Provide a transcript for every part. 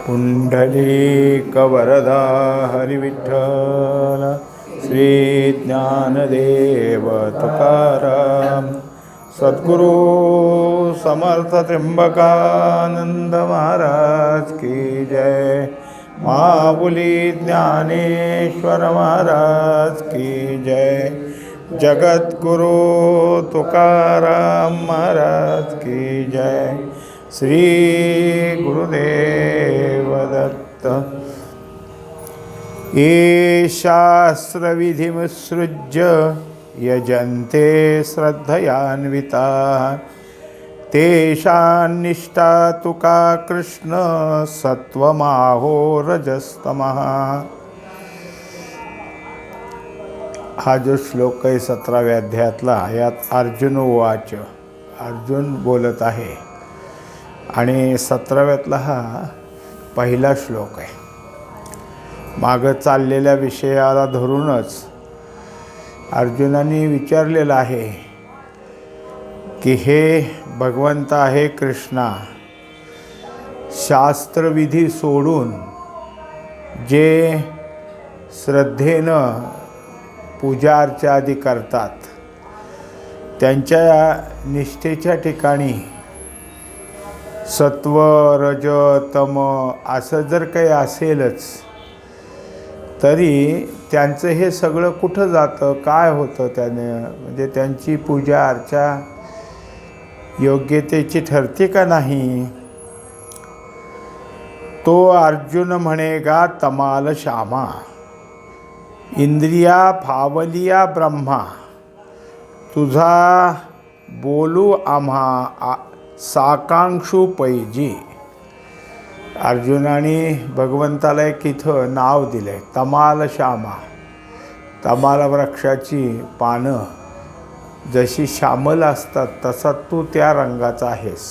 पुंडलीकवरदा हरिविठ्ठल श्री ज्ञानदेव तुकाराम सद्गुरु समर्थ त्र्यंबकानंद महाराज की जय। माऊली ज्ञानेश्वर महाराज की जय। जगद्गुरु तुकाराम महाराज की जय। श्री गुरुदेव दत्त। ये शास्त्रविधिमुत्सृज्य यजन्ते श्रद्धयान्विताः तेषान्निष्ठा तु का कृष्ण सत्वमाहो रजस्तमः। हा जो श्लोक आहे 17व्या अध्यायातला, यात अर्जुन उवाच, अर्जुन बोलत आहे आणि 17व्यातला हा पहिला श्लोक आहे। मागं चाललेल्या विषयाला धरूनच अर्जुनाने विचारलेलं आहे की हे भगवंता, हे कृष्णा, शास्त्रविधी सोडून जे श्रद्धेनं पूजा अर्चा आदी करतात, त्यांच्या निष्ठेच्या ठिकाणी सत्व रज तम असं जर काही असेलच तरी त्यांचं हे सगळं कुठं जातं, काय होतं त्याने, म्हणजे त्यांची पूजा अर्चा योग्यतेची ठरते का नाही। तो अर्जुन म्हणेगा तमाल श्यामा, इंद्रिया फावलिया ब्रह्मा, तुझा बोलू आम्हा साकांक्षू पैजी। अर्जुनाने भगवंताला एक इथं नाव दिलं आहे, तमाल श्यामा। तमाल वृक्षाची पानं जशी श्यामल असतात तसा तू त्या रंगाचा आहेस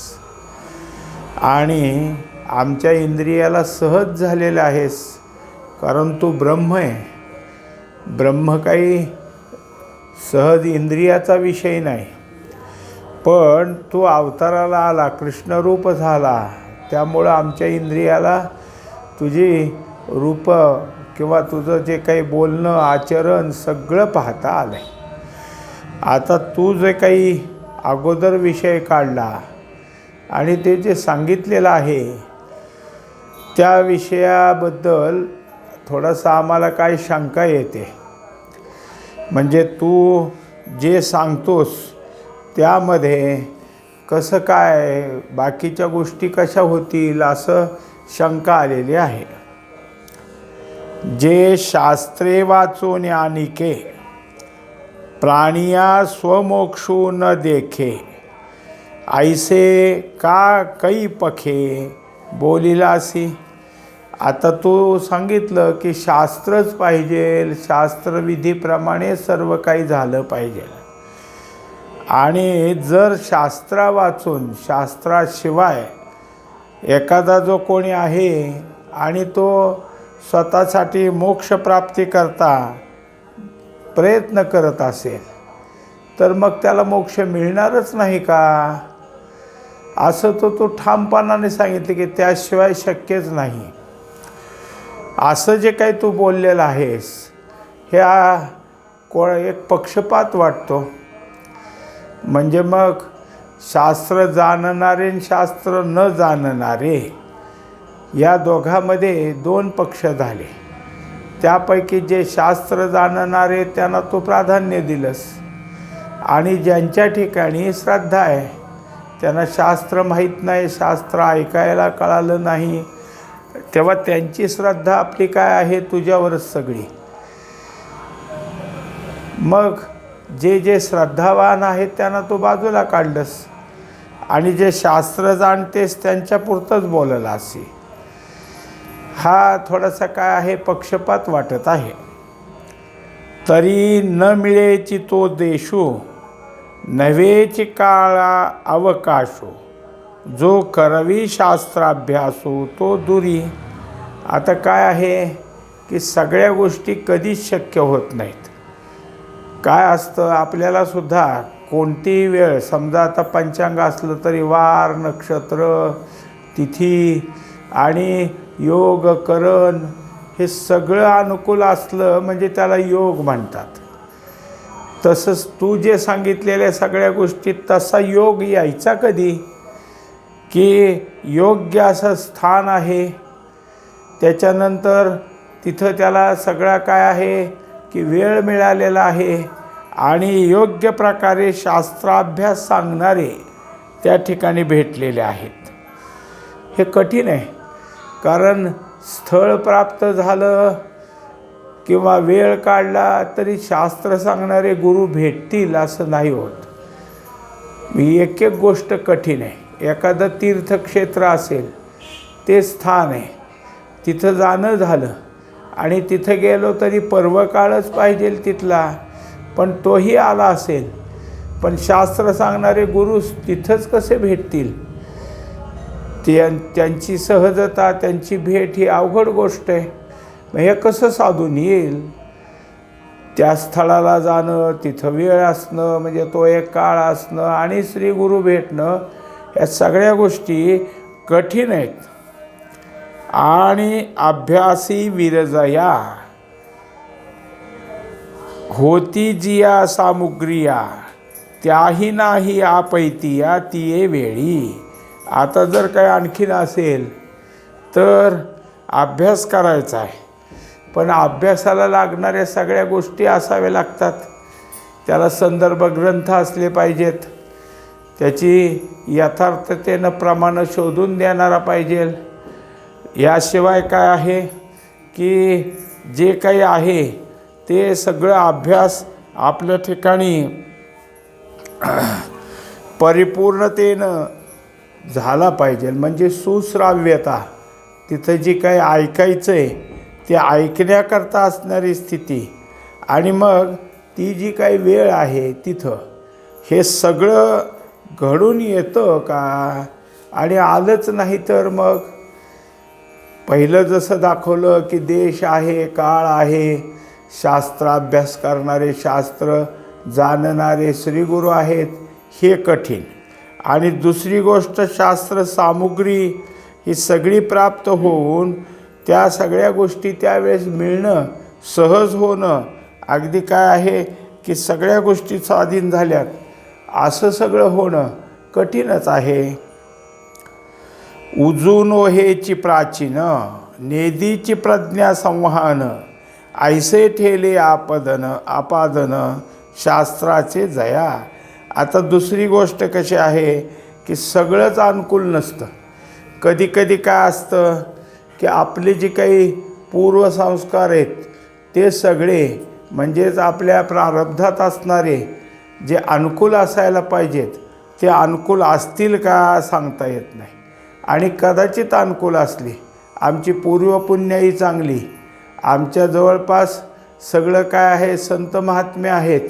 आणि आमच्या इंद्रियाला सहज झालेला आहेस, कारण तू ब्रह्म आहे। ब्रह्म काही सहज इंद्रियाचा विषय नाही, पण तू अवताराला आला, कृष्णरूप झाला, त्यामुळं आमच्या इंद्रियाला तुझी रूप किंवा तुझं जे काही बोलणं आचरण सगळं पाहता आलं आहे। आता तू जे काही अगोदर विषय काढला आणि ते जे सांगितलेलं आहे त्या विषयाबद्दल थोडासा आम्हाला काय शंका येते। म्हणजे तू जे सांगतोस त्यामध्ये कसं काय बाकीच्या गोष्टी कशा होतील असं शंका आलेली आहे। जे शास्त्रे वाचून ज्ञानिके प्राणिया स्वमोक्षू न देखे, ऐसे का कै पखे बोलिलासी। आता तू सांगितलं की शास्त्रच पाहिजे, शास्त्रविधीप्रमाणे सर्व काही झालं पाहिजे, आणि जर शास्त्रा वाचून शास्त्राशिवाय एखादा जो कोणी आहे आणि तो स्वतःसाठी मोक्षप्राप्ती करता प्रयत्न करत असेल तर मग त्याला मोक्ष मिळणारच नाही का, असं तो ठामपणाने सांगितलं की त्याशिवाय शक्यच नाही। असं जे काही तू बोललेलं आहेस ह्या एक पक्षपात वाटतो। म्हणजे मग शास्त्र जाणणारे आणि शास्त्र न जाणणारे या दोघांमध्ये दोन पक्ष झाले। त्यापैकी जे शास्त्र जाणणारे त्यांना तू प्राधान्य दिलंस, आणि ज्यांच्या ठिकाणी श्रद्धा आहे त्यांना शास्त्र माहीत नाही, शास्त्र ऐकायला कळालं नाही, तेव्हा त्यांची श्रद्धा आपली काय आहे तुझ्यावरच सगळी। मग जे जे श्रद्धावान आहेत त्यांना तू बाजूला काढलंस आणि जे शास्त्र जाणतेस त्यांच्यापुरतंच बोलला असे। हा थोडासा काय आहे पक्षपात वाटत आहे। तरी न मिळेची तो देशो नव्हेची काळा अवकाशो, जो करवी शास्त्राभ्यासो तो दुरी। आता काय आहे की सगळ्या गोष्टी कधीच शक्य होत नाहीत। काय असतं आपल्याला सुद्धा कोणतीही वेळ, समजा आता पंचांग असलं तरी वार नक्षत्र तिथी आणि योग करण हे सगळं अनुकूल असलं म्हणजे त्याला योग म्हणतात. तसंच तू जे सांगितलेल्या सगळ्या गोष्टी तसा योग यायचा कधी, की योग्य असं स्थान आहे, त्याच्यानंतर तिथं त्याला सगळा काय आहे की वेळ मिळालेला आहे आणि योग्य प्रकारे शास्त्राभ्यास सांगणारे त्या ठिकाणी भेटलेले आहेत. हे कठीण आहे, कारण स्थळ प्राप्त झालं किंवा वेळ काढला तरी शास्त्र सांगणारे गुरु भेटतील असं नाही होत. एक एक गोष्ट कठीण आहे. एखादं तीर्थक्षेत्र असेल, ते स्थान आहे, तिथं जाणं झालं आणि तिथं गेलो तरी पर्वकाळच पाहिजे तिथला, पण तोही आला असेल, पण शास्त्र सांगणारे गुरु तिथंच कसे भेटतील? त्यांची सहजता, त्यांची भेट ही अवघड गोष्ट आहे. मग हे कसं साधून येईल? त्या स्थळाला जाणं, तिथं वेळ असणं, म्हणजे तो एक काळ असणं आणि श्री गुरु भेटणं, या सगळ्या गोष्टी कठीण आहेत. आणि अभ्यासी विरजया होती जिया सामुग्रिया त्याही नाही आपैतिया तिये वेळी. आता जर काय आणखीन असेल तर अभ्यास करायचा आहे, पण अभ्यासाला लागणाऱ्या सगळ्या गोष्टी असाव्या लागतात. त्याला संदर्भ ग्रंथ असले पाहिजेत, त्याची यथार्थतेनं प्रमाणं शोधून देणारा पाहिजे. याशिवाय काय आहे की जे काही आहे ते सगळं अभ्यास आपल्या ठिकाणी परिपूर्णतेनं झाला पाहिजे. म्हणजे सुश्राव्यता, तिथं जी काही ऐकायचं आहे ते ऐकण्याकरता असणारी स्थिती, आणि मग ती जी काही वेळ आहे तिथं हे सगळं घडून येतं का? आणि आलंच नाही तर मग पहिलं जसं दाखवलं की देश आहे, काळ आहे, शास्त्राभ्यास करणारे, शास्त्र जाणणारे श्रीगुरू आहेत, हे कठीण. आणि दुसरी गोष्ट, शास्त्र सामुग्री ही सगळी प्राप्त होऊन त्या सगळ्या गोष्टी त्यावेळेस मिळणं, सहज होणं, अगदी काय आहे की सगळ्या गोष्टी स्वाधीन झाल्यात असं सगळं होणं कठीणच आहे. उजून ओहेची प्राचीन नेदीची प्रज्ञा संवहन ऐसे ठेले आपादन शास्त्राचे जया. आता दुसरी गोष्ट कशी आहे की सगळंच अनुकूल नसतं. कधी कधी काय असतं की आपले जे काही पूर्वसंस्कार आहेत ते सगळे, म्हणजेच आपल्या प्रारब्धात असणारे जे अनुकूल असायला पाहिजेत ते अनुकूल असतील का सांगता येत नाही. आणि कदाचित अनुकूल असली, आमची पूर्वपुण्याई चांगली, आमच्या जवळपास सगळं काय आहे, संत महात्मे आहेत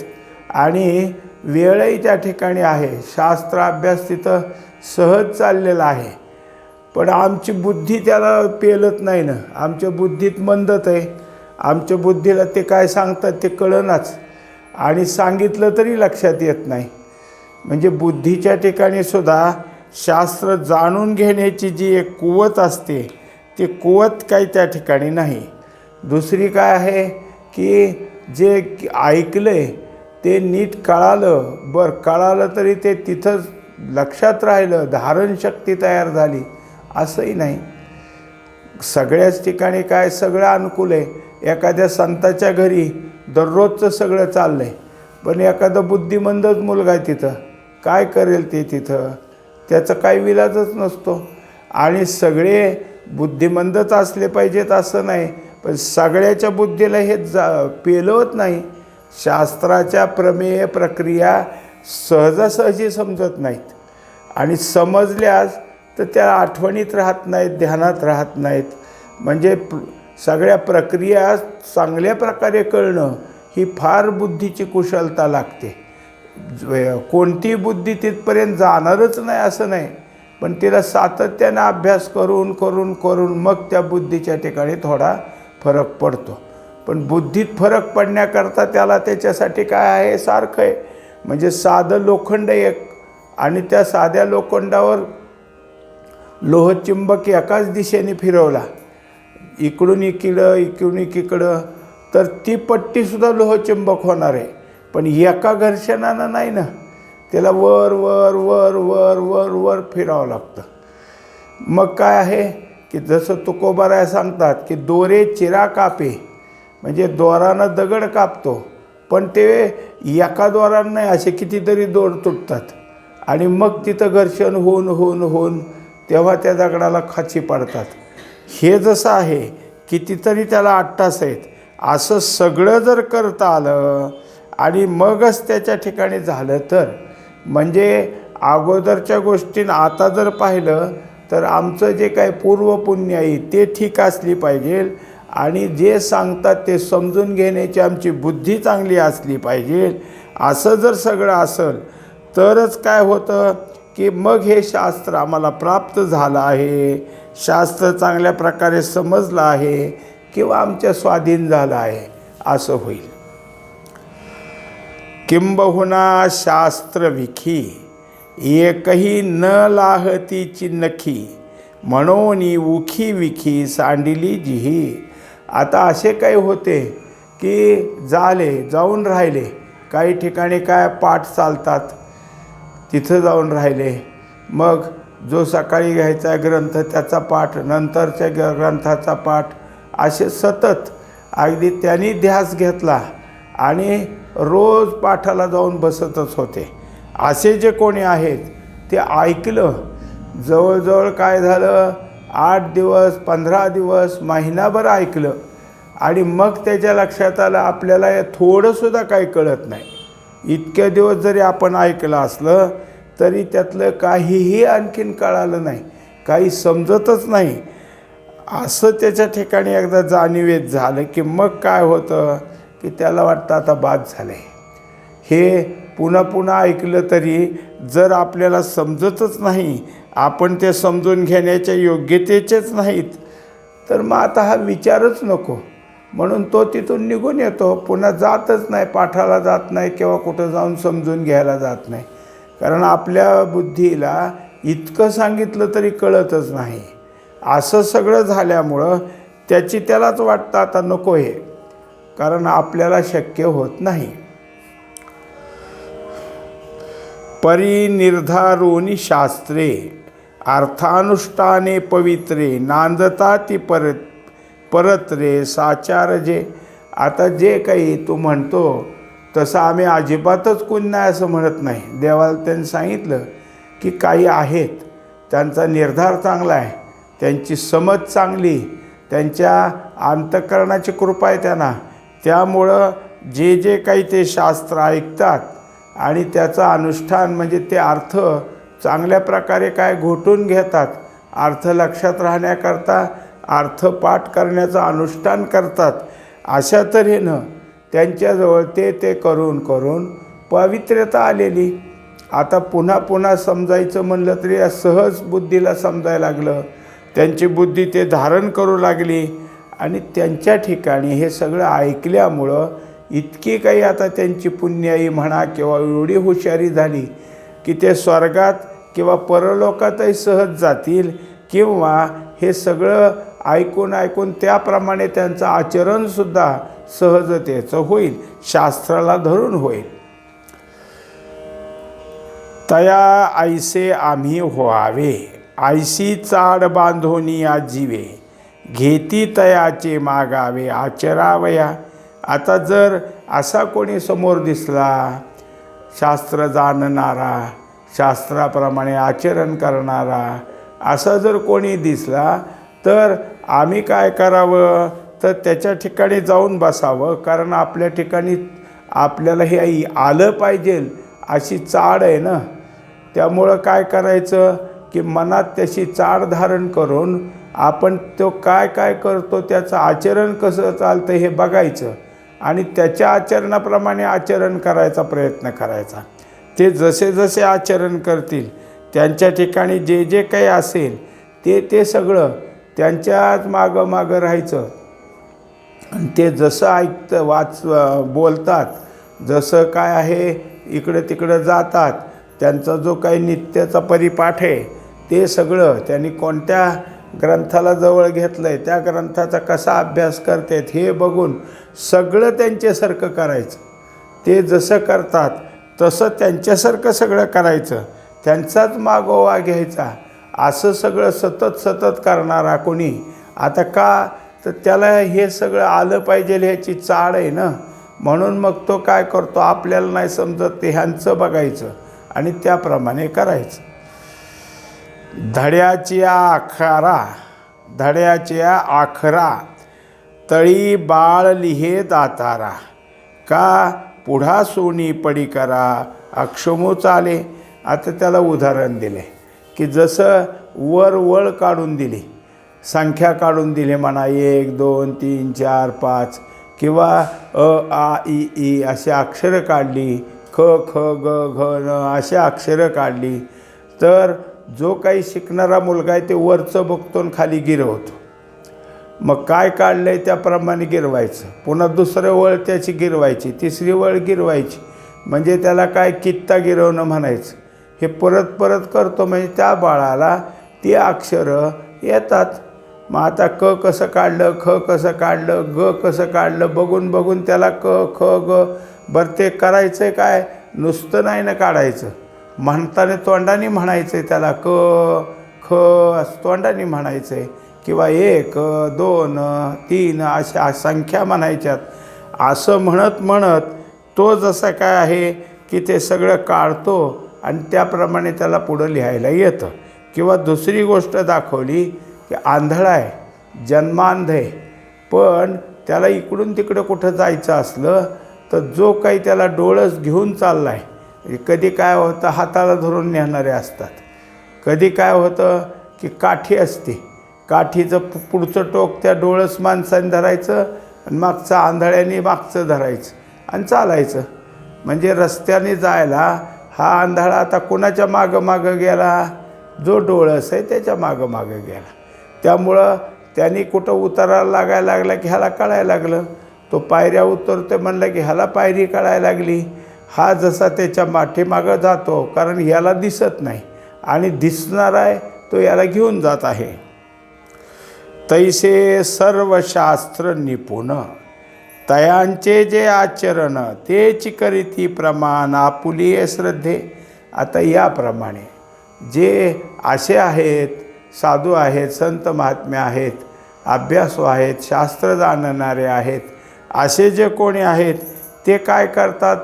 आणि वेळही त्या ठिकाणी आहे, शास्त्र अभ्यास तिथं सहज चाललेला आहे, पण आमची बुद्धी त्याला पेलत नाही ना. आमच्या बुद्धीत मंदत आहे. आमच्या बुद्धीला ते काय सांगतात ते कळेनाच, आणि सांगितलं तरी लक्षात येत नाही. म्हणजे बुद्धीच्या ठिकाणी सुद्धा शास्त्र जाणून घेण्याची जी एक कुवत असते ती कुवत काही त्या ठिकाणी नाही. दुसरी काय आहे की जे ऐकलं ते नीट कळालं, कळालं तरी ते तिथंच लक्षात राहिलं, धारणशक्ती तयार झाली असंही नाही. सगळ्याच ठिकाणी काय सगळं अनुकूल आहे. एखाद्या संताच्या घरी दररोजचं सगळं चाललं आहे, पण एखादा बुद्धिमंदच मुलगा आहे तिथं, काय करेल ते तिथं? त्याचा काही विलाजच नसतो. आणि सगळे बुद्धिमंदच असले पाहिजेत असं नाही, पण सगळ्याच्या बुद्धीला हे पेलवत नाही. शास्त्राच्या प्रमेय प्रक्रिया सहजासहजी समजत नाहीत, आणि समजल्यास तर त्या आठवणीत राहत नाहीत, ध्यानात राहत नाहीत. म्हणजे सगळ्या प्रक्रिया चांगल्या प्रकारे कळणं ही फार बुद्धीची कुशलता लागते. कोणती बुद्धी तिथपर्यंत जाणारच नाही असं नाही, पण तिला सातत्यानं अभ्यास करून करून करून मग त्या बुद्धीच्या ठिकाणी थोडा फरक पडतो. पण बुद्धीत फरक पडण्याकरता त्याला त्याच्यासाठी काय आहे, सारखं आहे. म्हणजे साधं लोखंड एक, आणि त्या साध्या लोखंडावर लोहचुंबक एकाच दिशेने फिरवला इकडून इकडं तर ती पट्टीसुद्धा लोहचुंबक होणार आहे. पण एका घर्षणानं नाही ना, त्याला वर वर वर वर वर वर फिरावं लागतं. मग काय आहे की जसं तुकोबाराय सांगतात की दोरे चिरा कापे, म्हणजे दोरानं दगड कापतो, पण ते एका दोरानं नाही, असे कितीतरी दोर तुटतात आणि मग तिथं घर्षण होऊन होऊन होऊन तेव्हा त्या दगडाला खाची पडतात. हे जसं आहे कितीतरी त्याला 8 तास आहेत. असं सगळं जर करता आलं आणि मगच त्याच्या ठिकाणी झालं तर, म्हणजे अगोदरच्या गोष्टींना आता जर पाहिलं तर आमचं जे काही पूर्वपुण्य आहे ते ठीक असली पाहिजे आणि जे सांगतात ते समजून घेण्याची आमची बुद्धी चांगली असली पाहिजे. असं जर सगळं असेल तरच काय होतं की मग हे शास्त्र आम्हाला प्राप्त झालं आहे, शास्त्र चांगल्या प्रकारे समजलं आहे किंवा आमच्या स्वाधीन झालं आहे असं होईल. किंबहुना शास्त्र विखी एकही न लाहतीची नखी, म्हणून उखी विखी सांडिली जिही. आता असे काही होते की जाऊन राहिले, काही ठिकाणी काय पाठ चालतात तिथं जाऊन राहिले, मग जो सकाळी घ्यायचा ग्रंथ त्याचा पाठ, नंतरच्या ग्रंथाचा पाठ, असे सतत अगदी त्यांनी ध्यास घेतला आणि रोज पाठाला जाऊन बसतच होते. असे जे कोणी आहेत ते ऐकलं, जवळजवळ काय झालं 8 दिवस 15 दिवस महिनाभर ऐकलं आणि मग त्याच्या लक्षात आलं आपल्याला थोडंसुद्धा काही कळत नाही. इतके दिवस जरी आपण ऐकलं असलं तरी त्यातलं काहीही आणखीन कळालं नाही, काही समजतच नाही. असं त्याच्या ठिकाणी एकदा जाणीवेत झालं की मग काय होतं की त्याला वाटतं आता बाद झालं आहे. हे पुन्हा पुन्हा ऐकलं तरी जर आपल्याला समजतच नाही, आपण ते समजून घेण्याच्या योग्यतेचेच नाहीत, तर मग आता हा विचारच नको. म्हणून तो तिथून निघून येतो, पुन्हा जातच नाही, पाठाला जात नाही किंवा कुठं जाऊन समजून घ्यायला जात नाही. कारण आपल्या बुद्धीला इतकं सांगितलं तरी कळतच नाही. असं सगळं झाल्यामुळं त्यालाच वाटतं आता नको हे, कारण आपल्याला शक्य होत नाही. परिनिर्धारोनी शास्त्रे अर्थानुष्ठाने पवित्रे, नांदता ती परत्रे साचार जे. आता जे काही तू म्हणतो तसं आम्ही अजिबातच कोण नाही असं म्हणत नाही. देवाला त्यांनी सांगितलं की काही आहेत त्यांचा निर्धार चांगला आहे, त्यांची समज चांगली, त्यांच्या अंतःकरणाची कृपा आहे त्यांना, त्यामुळं जे काही ते शास्त्र ऐकतात आणि त्याचं अनुष्ठान म्हणजे ते अर्थ चांगल्या प्रकारे काय घोटून घेतात, अर्थ लक्षात राहण्याकरता अर्थपाठ करण्याचं अनुष्ठान करतात. अशा तऱ्हेनं त्यांच्याजवळ ते करून करून पवित्रता आलेली. आता पुन्हा पुन्हा समजायचं म्हणलं तरी या सहज बुद्धीला समजायला लागलं, त्यांची बुद्धी ते धारण करू लागली आणि त्यांच्या ठिकाणी हे सगळं ऐकल्यामुळं इतकी काही आता त्यांची पुण्याई म्हणा किंवा एवढी हुशारी झाली की ते स्वर्गात किंवा परलोकातही सहज जातील किंवा हे सगळं ऐकून त्याप्रमाणे त्यांचं आचरणसुद्धा सहजतेचं होईल, शास्त्राला धरून होईल. तया ऐसे आम्ही व्हावे, ऐसी चाड बांधोनी आजीवे, घेती तयाचे मागावे आचरावया. आता जर असा कोणी समोर दिसला शास्त्र जाणणारा, शास्त्राप्रमाणे आचरण करणारा, असा जर कोणी दिसला तर आम्ही काय करावं तर त्याच्या ठिकाणी जाऊन बसावं. कारण आपल्या ठिकाणी आपल्याला हे आलं पाहिजे अशी चाड आहे ना, त्यामुळं काय करायचं की मनात त्याची चाड धारण करून आपण तो काय करतो त्याचं आचरण कसं चालतं हे बघायचं आणि त्याच्या आचरणाप्रमाणे आचरण करायचा प्रयत्न करायचा. ते जसे जसे आचरण करतील त्यांच्या ठिकाणी जे काही असेल ते सगळं त्यांच्याच मागं राहायचं आणि ते जसं बोलतात, जसं काय आहे इकडं तिकडं जातात, त्यांचा जो काही नित्याचा परिपाठ आहे ते सगळं त्यांनी कोणत्या ग्रंथाला जवळ घेतलं आहे, त्या ग्रंथाचा कसा अभ्यास करतात हे बघून सगळं त्यांच्यासारखं करायचं. ते जसं करतात तसं त्यांच्यासारखं सगळं करायचं, त्यांचाच मागोवा घ्यायचा. असं सगळं सतत सतत करणारा कोणी आता का, तर त्याला हे सगळं आलं पाहिजे ह्याची चाळ आहे ना. म्हणून मग तो काय करतो, आपल्याला नाही समजत ते ह्यांचं बघायचं आणि त्याप्रमाणे करायचं. धड्याची आखरा तळी बाळ लिहे दातारा, का पुढा सोनी पडी करा अक्षमो चाले. आता त्याला उदाहरण दिले की जसं वर वळ काढून दिली, संख्या काढून दिली म्हणा, 1 2 3 4 5 किंवा अ आ इ ई अशी अक्षरं काढली, ख ख ग घ न अशी अक्षरं काढली, तर जो काही शिकणारा मुलगा आहे ते वरचं बघतो आणि खाली गिरवतो. मग काय काढलं आहे त्याप्रमाणे गिरवायचं, पुन्हा दुसरं वळ त्याची गिरवायची, तिसरी वळ गिरवायची, म्हणजे त्याला काय कित्ता गिरवणं म्हणायचं. हे परत परत करतो म्हणजे त्या बाळाला ती अक्षरं येतात. मग आता क कसं काढलं, ख कसं काढलं, ग कसं काढलं बघून बघून त्याला क ख ग. बरं ते करायचं आहे काय, नुसतं नाही ना काढायचं, म्हणताना तोंडाने म्हणायचं आहे त्याला, क ख असं तोंडाने म्हणायचं आहे, किंवा 1 2 3 अशा संख्या म्हणायच्यात. असं म्हणत म्हणत तो जसा काय आहे की ते सगळं काढतो आणि त्याप्रमाणे त्याला पुढं लिहायला येतं. किंवा दुसरी गोष्ट दाखवली की आंधळा आहे, जन्मांध आहे, पण त्याला इकडून तिकडं कुठं जायचं असलं तर जो काही त्याला डोळस घेऊन चालला आहे, कधी काय होतं हाताला धरून नेणारे असतात, कधी काय होतं की काठी असते, काठीचं पुढचं टोक त्या डोळस माणसाने धरायचं आणि मागचं आंधळ्याने मागचं धरायचं आणि चालायचं. म्हणजे रस्त्याने जायला हा आंधळा आता कोणाच्या मागं मागं गेला, जो डोळस आहे त्याच्या मागं मागं गेला. त्यामुळं त्यांनी कुठं उतरायला लागायला लागला की ह्याला कळायला लागलं, तो पायऱ्या उतरतो म्हणलं की ह्याला पायरी कळायला लागली. हा जसा त्याच्या पाठीमागं जातो कारण ह्याला दिसत नाही आणि दिसणार आहे तो याला घेऊन जात आहे. तैसे सर्व शास्त्र निपुण, तयांचे जे आचरण तेची करीती प्रमाण आपुलिये श्रद्धे. आता याप्रमाणे जे असे आहेत, साधू आहेत, संत महात्मे आहेत, अभ्यासू आहेत, शास्त्र जाणणारे आहेत, असे जे कोणी आहेत ते काय करतात,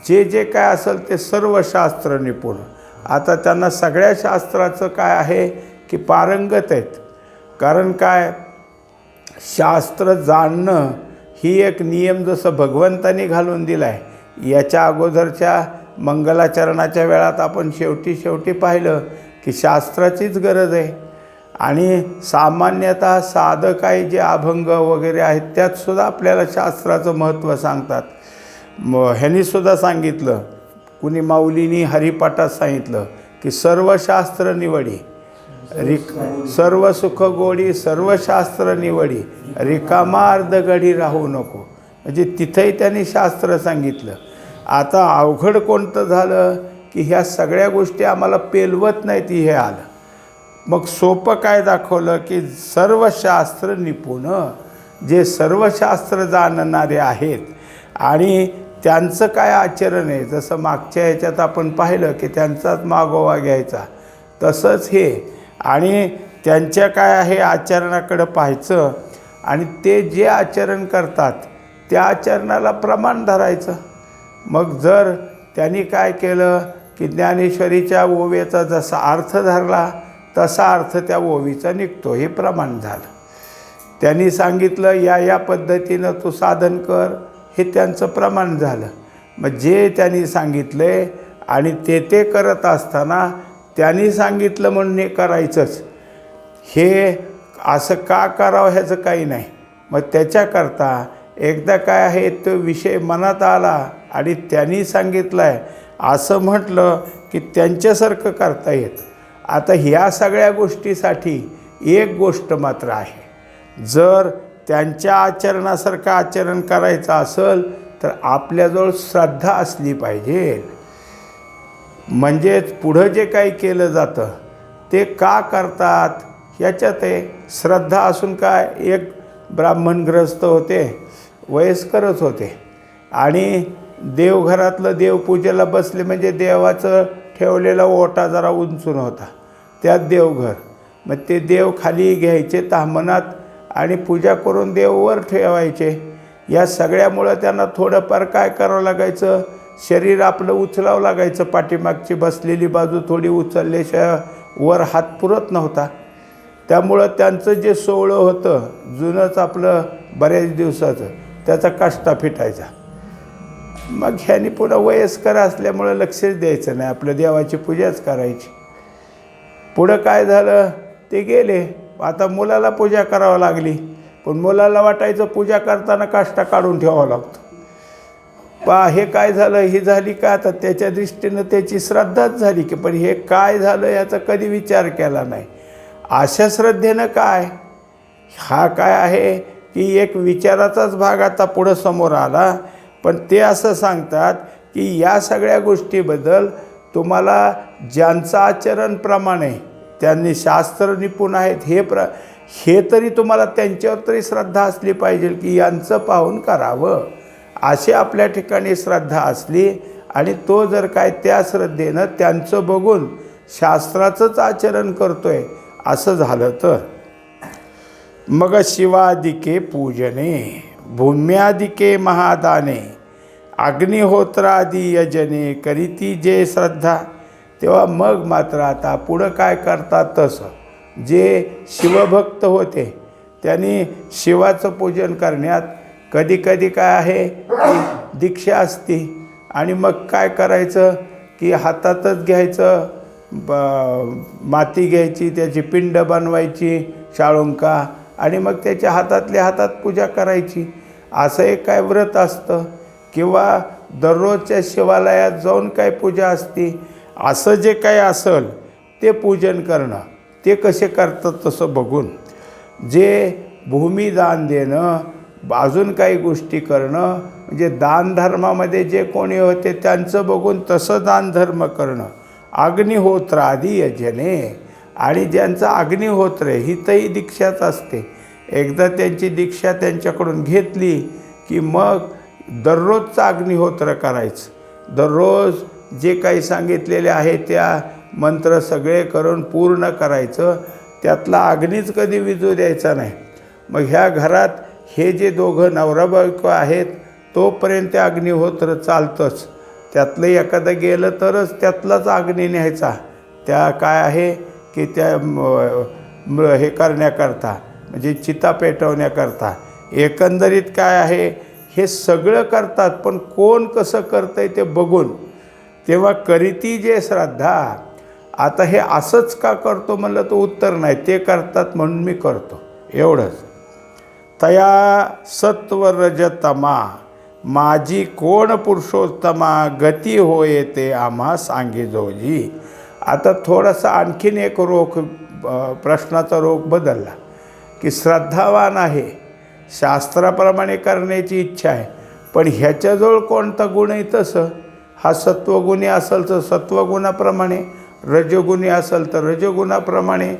जे जे काय असेल ते सर्व शास्त्र निपुण. आता त्यांना सगळ्या शास्त्राचं काय आहे की पारंगत आहेत. कारण काय, शास्त्र जाणणं ही एक नियम जसं भगवंतानी घालून दिला आहे. याच्या अगोदरच्या मंगलाचरणाच्या वेळात आपण शेवटी पाहिलं की शास्त्राचीच गरज आहे. आणि सामान्यतः साधं काही जे अभंग वगैरे आहेत त्यातसुद्धा आपल्याला शास्त्राचं महत्त्व सांगतात. ह्यांनीसुद्धा सांगितलं, कुणी माऊलींनी हरिपाठात सांगितलं की सर्व शास्त्र निवडी, सर्व सुख गोडी सर्व शास्त्र निवडी, रिकामा अर्धगडी राहू नको. म्हणजे तिथंही त्यांनी शास्त्र सांगितलं. आता अवघड कोणतं झालं की ह्या सगळ्या गोष्टी आम्हाला पेलवत नाहीत, हे आलं. मग सोपं काय दाखवलं की सर्व शास्त्र निपुण, जे सर्व शास्त्र जाणणारे आहेत आणि त्यांचं काय आचरण आहे, जसं मागच्या ह्याच्यात आपण पाहिलं की त्यांचाच मागोवा घ्यायचा, तसंच हे. आणि त्यांच्या काय आहे आचरणाकडं पाहायचं आणि ते जे आचरण करतात त्या आचरणाला प्रमाण धरायचं. मग जर त्यांनी काय केलं की ज्ञानेश्वरीच्या ओव्याचा जसा अर्थ धरला तसा अर्थ त्या ओवीचा निघतो, हे प्रमाण झालं. त्यांनी सांगितलं या पद्धतीनं तू साधन कर, हे त्यांचं प्रमाण झालं. मग जे त्यांनी सांगितले आणि ते करत असताना त्यांनी सांगितलं म्हणून हे करायचंच, हे असं का करावं ह्याचं काही नाही. मग त्याच्याकरता एकदा काय आहे तो विषय मनात आला आणि त्यांनी सांगितलं आहे असं म्हटलं की त्यांच्यासारखं करता येतं. आता ह्या सगळ्या गोष्टीसाठी एक गोष्ट मात्र आहे, जर त्यांच्या आचरणासारखं आचरण करायचं असेल तर आपल्याजवळ श्रद्धा असली पाहिजे. म्हणजेच पुढं जे काही केलं जातं ते का करतात याच्यात आहे. श्रद्धा असून काय, एक ब्राह्मण ग्रस्त होते, वयस्करच होते, आणि देवघरातलं देवपूजेला बसले म्हणजे देवाचं ठेवलेला ओटा जरा उंचून होता, त्यात देवघर. मग ते देव खाली घ्यायचे ताम्हनात आणि पूजा करून देव वर ठेवायचे. या सगळ्यामुळं त्यांना थोडंफार काय करावं लागायचं, शरीर आपलं उचलावं लागायचं. पाठीमागची बसलेली बाजू थोडी उचलल्याशिवाय वर हात पुरत नव्हता. त्यामुळं त्यांचं जे सोहळं होतं जुनंच आपलं बऱ्याच दिवसाचं, त्याचा काष्टा फिटायचा. मग ह्यानी पुन्हा वयस्कर असल्यामुळं लक्षच द्यायचं नाही, आपल्या देवाची पूजाच करायची. पुढं काय झालं, ते गेले. आता मुलाला पूजा करावं लागली, पण मुलाला वाटायचं पूजा करताना काष्टा काढून ठेवावा लागतो. हे काय झालं, ही झाली का, आता त्याच्या दृष्टीनं त्याची श्रद्धाच झाली की, पण हे काय झालं याचा कधी विचार केला नाही. अशा श्रद्धेनं काय, हा काय आहे की एक विचाराचाच भाग आता पुढं समोर आला. पण ते असं सांगतात की या सगळ्या गोष्टीबद्दल तुम्हाला ज्यांचं आचरण प्रमाणे त्यांनी शास्त्र निपुण आहेत हे तरी तुम्हाला त्यांच्यावर तरी श्रद्धा असली पाहिजे की यांचं पाहून करावं, अशी आपल्या ठिकाणी श्रद्धा असली. आणि तो जर काय त्या श्रद्धेनं त्यांचं बघून शास्त्राचंच आचरण करतोय असं झालं तर मग शिवादिके पूजने भूम्यादिके महादाने अग्निहोत्रादी यजने करीती जे श्रद्धा. तेव्हा मग मात्र आता पुढं काय करतात तसं जे शिवभक्त होते त्यांनी शिवाचं पूजन करण्यात कधी कधी काय आहे दीक्षा असती. आणि मग काय करायचं की हातातच घ्यायचं, माती घ्यायची, त्याची पिंड बनवायची शाळुंका, आणि मग त्याच्या हातातल्या हातात पूजा करायची. असं एक काय व्रत असतं, किंवा दररोजच्या शिवालयात जाऊन काय पूजा असते. असं जे काही असेल ते पूजन करणं, ते कसे करतात तसं बघून जे भूमिदान देणं, अजून काही गोष्टी करणं, म्हणजे दानधर्मामध्ये जे कोणी होते त्यांचं बघून तसं दानधर्म करणं. अग्निहोत्र आदी यजने, आणि ज्यांचं अग्निहोत्र आहे ही तही दीक्षाच असते. एकदा त्यांची दीक्षा त्यांच्याकडून घेतली की मग दररोजचं अग्निहोत्र करायचं. दररोज जे काही सांगितलेले आहे त्या मंत्र सगळे करून पूर्ण करायचं. त्यातला अग्नीच कधी विझू द्यायचा नाही. मग ह्या घरात हे जे दोघं नवरा बायको आहेत तोपर्यंत ते अग्निहोत्र चालतंच. त्यातलं एखादं गेलं तरच त्यातलाच अग्नी न्यायचा. त्या काय आहे की त्या हे करण्याकरता, म्हणजे चिता पेटवण्याकरता. एकंदरीत काय आहे, हे सगळं करतात, पण कोण कसं करतं आहे ते बघून. तेव्हा करीती जे श्रद्धा. आता हे असंच का करतो म्हणलं तर उत्तर नाही, ते करतात म्हणून मी करतो एवढंच. तया सत्वरजतमा माझी कोण पुरुषोत्तमा गती होय ते आम्हा सांगे जोजी. आता थोडासा आणखीन एक रोख प्रश्नाचा रोख बदलला की श्रद्धावान आहे, शास्त्राप्रमाणे करण्याची इच्छा आहे, पण ह्याच्याजवळ कोणता गुण आहे तसं. हा सत्वगुणी असेल तर सत्वगुणाप्रमाणे, रजोगुणी असेल तर रजोगुणाप्रमाणे,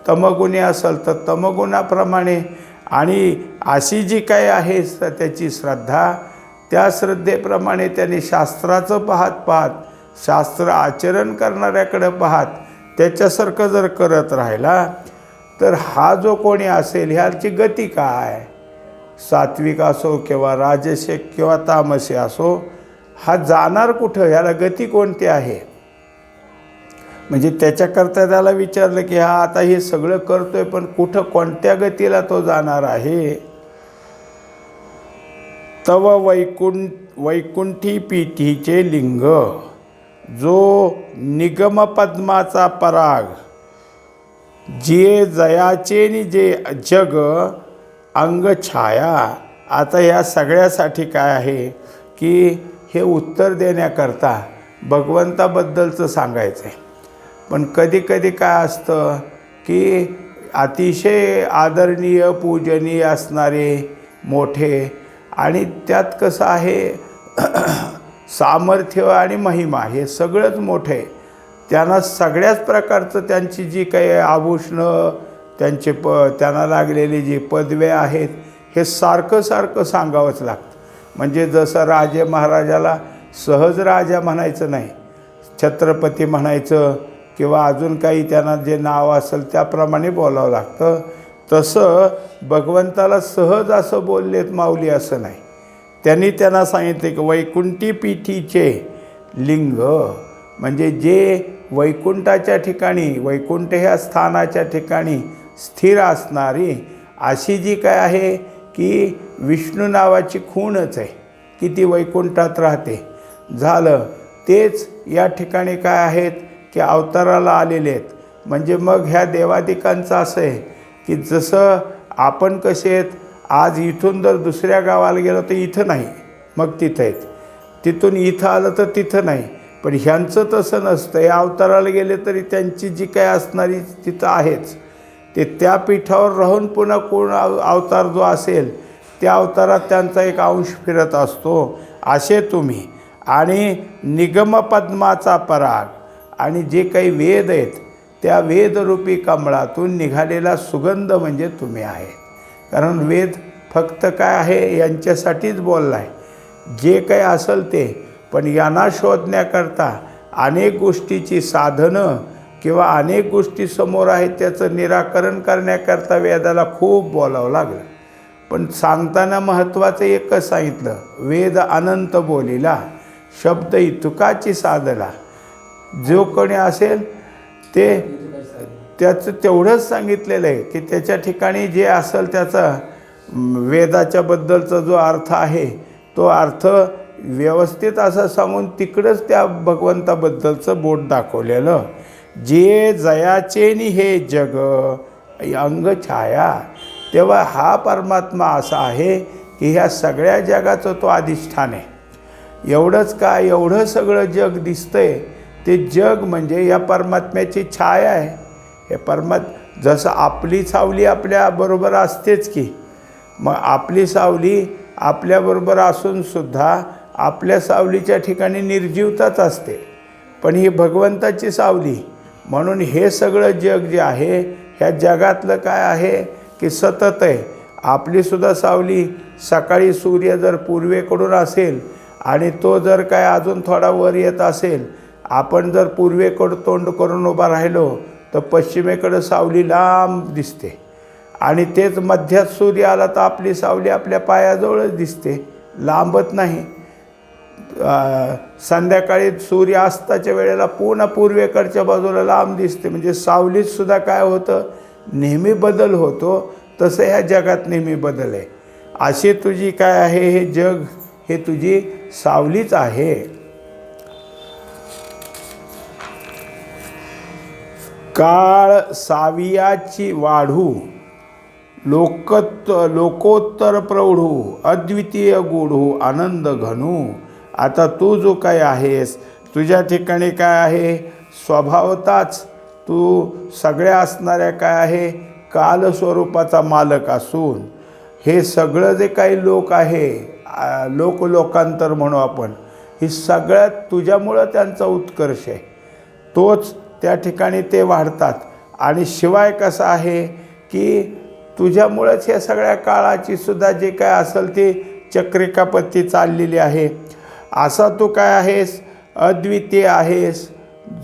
तमगुणी असेल तर तमगुणाप्रमाणे. आणि अशी जी काही आहे त्याची श्रद्धा, त्या श्रद्धेप्रमाणे त्यांनी शास्त्राचं पाहत शास्त्र आचरण करणाऱ्याकडं पाहत त्याच्यासारखं जर करत राहिला तर हा जो कोणी असेल ह्याची गती काय, सात्विक असो किंवा राजसिक किंवा तामसी असो, हा जाणार कुठं, ह्याला गती कोणती आहे. म्हणजे त्याच्याकरता त्याला विचारलं की हा आता हे सगळं करतोय पण कुठं कोणत्या गतीला तो जाणार आहे. तव वैकुंठी पीठीचे लिंग जो निगम पद्माचा पराग, जे जयाचे नि जे जग अंग छाया. आता या सगळ्यासाठी काय आहे की हे उत्तर देण्याकरता भगवंताबद्दलचं सांगायचं आहे. पण कधी कधी काय असतं की अतिशय आदरणीय पूजनीय असणारे मोठे, आणि त्यात कसं आहे सामर्थ्य आणि महिमा हे सगळंच मोठं आहे. त्यांना सगळ्याच प्रकारचं त्यांची जी काही आभूषणं, त्यांना लागलेली जी पदव्या आहेत हे सारखं सारखं सांगावंच लागतं. म्हणजे जसं राजे महाराजाला सहज राजा म्हणायचं नाही, छत्रपती म्हणायचं किंवा अजून काही त्यांना जे नाव असेल त्याप्रमाणे बोलावं लागतं. तसं भगवंताला सहज असं बोललेत माऊली असं नाही. त्यांना सांगितले की वैकुंठी पीठीचे लिंग, म्हणजे जे वैकुंठाच्या ठिकाणी, वैकुंठ ह्या स्थानाच्या ठिकाणी स्थिर असणारी अशी जी काय आहे की विष्णू नावाची खूणच आहे की ती वैकुंठात राहते. झालं तेच या ठिकाणी काय आहेत की अवताराला आलेले आहेत. म्हणजे मग ह्या देवादिकांचं असं आहे की जसं आपण कसे आहेत, आज इथून जर दुसऱ्या गावाला गेलो तर इथं नाही, मग तिथं आहेत, तिथून इथं आलं तर तिथं नाही. पण ह्यांचं तसं नसतं. या अवताराला गेले तरी त्यांची जी काय असणारी तिथं आहेच. ते त्या पीठावर राहून पुन्हा कोण अवतार जो असेल त्या अवतारात त्यांचा एक अंश फिरत असतो. असे तुम्ही आणि निगमपद्माचा पराग आणि जे काही वेद आहेत त्या वेदरूपी कमळातून निघालेला सुगंध म्हणजे तुम्ही आहे. कारण वेद फक्त काय आहे यांच्यासाठीच बोलला आहे, जे काही असेल ते. पण यांना शोधण्याकरता अनेक गोष्टीची साधनं किंवा अनेक गोष्टी समोर आहेत त्याचं निराकरण करण्याकरता वेदाला खूप बोलावं लागलं. पण सांगताना महत्त्वाचं एकच सांगितलं, वेद अनंत बोलिला शब्द इतुकाची साधला. जो कोणी असेल ते त्याचं तेवढंच सांगितलेलं आहे की त्याच्या ठिकाणी जे असेल त्याचा वेदाच्या बद्दलचा जो अर्थ आहे तो अर्थ व्यवस्थित असं सांगून तिकडंच त्या भगवंताबद्दलचं बोट दाखवलेलं. जे जयाचेनी हे जग अंग छाया, तेव्हा हा परमात्मा असा आहे की ह्या सगळ्या जगाचं तो अधिष्ठान आहे. एवढंच काय, एवढं सगळं जग दिसतंय ते जग म्हणजे या परमात्म्याची छाया आहे. हे जसं आपली सावली आपल्याबरोबर असतेच की, मग आपली सावली आपल्याबरोबर असूनसुद्धा आपल्या सावलीच्या ठिकाणी निर्जीवताच असते. पण ही भगवंताची सावली म्हणून हे सगळं जग जे आहे ह्या जगातलं काय आहे की सतत आहे. आपलीसुद्धा सावली सकाळी सूर्य जर पूर्वेकडून असेल आणि तो जर काय अजून थोडा वर येत असेल, आपण जर पूर्वेकडं तोंड करून उभा राहिलो तर पश्चिमेकडं सावली लांब दिसते. आणि तेच मध्यात सूर्य आला तर आपली सावली आपल्या पायाजवळच दिसते, लांबत नाही. संध्याकाळी सूर्य अस्ताच्या वेळेला पुन्हा पूर्वेकडच्या बाजूला लांब दिसते. म्हणजे सावलीतसुद्धा काय होतं, नेहमी बदल होतो. तसं ह्या जगात नेहमी बदल आहे. अशी तुझी काय आहे, हे जग हे तुझी सावलीच आहे. काळ सावियाची वाढू लोकोत्तर प्रौढू अद्वितीय गूढू आनंद घनू. आता तू जो काय आहेस तुझ्या ठिकाणी काय आहे, स्वभावताच तू सगळ्या असणाऱ्या काय आहे कालस्वरूपाचा मालक असून हे सगळं जे काही लोक आहे, लोकांतर म्हणू आपण, ही सगळ्यात तुझ्यामुळं त्यांचा उत्कर्ष आहे. तोच त्या ठिकाणी ते वाढतात. आणि शिवाय कसं आहे की तुझ्यामुळंच ह्या सगळ्या काळाची सुद्धा जे काय असेल ती चक्रिकापत्ती चाललेली आहे. असा तू काय आहेस, अद्वितीय आहेस,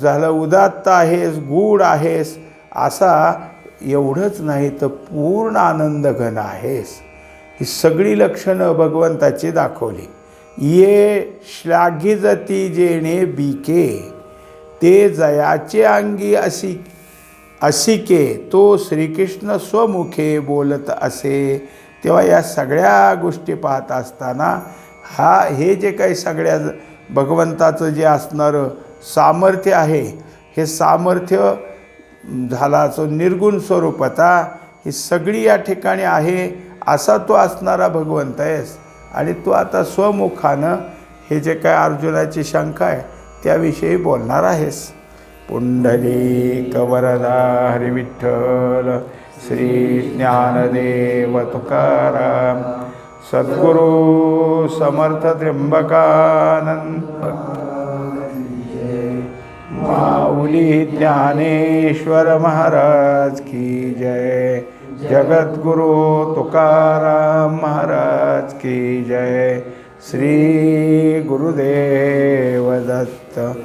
झालं उदात्त आहेस, गूढ आहेस. असा एवढंच नाही तर पूर्ण आनंद घन आहेस. ही सगळी लक्षणं भगवंताची दाखवली. ये श्लाघिजती जेणे बीके ते जयाचे अंगी असिके तो श्रीकृष्ण स्वमुखे बोलत असे. तेव्हा या सगळ्या गोष्टी पाहत असताना हे जे काही सगळ्या भगवंताचं जे असणारं सामर्थ्य आहे, हे सामर्थ्य झालाचं निर्गुण स्वरूपता ही सगळी या ठिकाणी आहे. असा तो असणारा भगवंत आहेस. आणि तू आता स्वमुखानं हे जे काय अर्जुनाची शंका आहे त्याविषयी बोलणार आहेस. पुंडलिक वरदा हरी विठ्ठल श्री ज्ञानदेव तुकाराम सद्गुरु समर्थ त्र्यंबकानंद. माऊली ज्ञानेश्वर महाराज की जय. जगद्गुरु तुकाराम महाराज की जय. श्री गुरुदेव दत्त.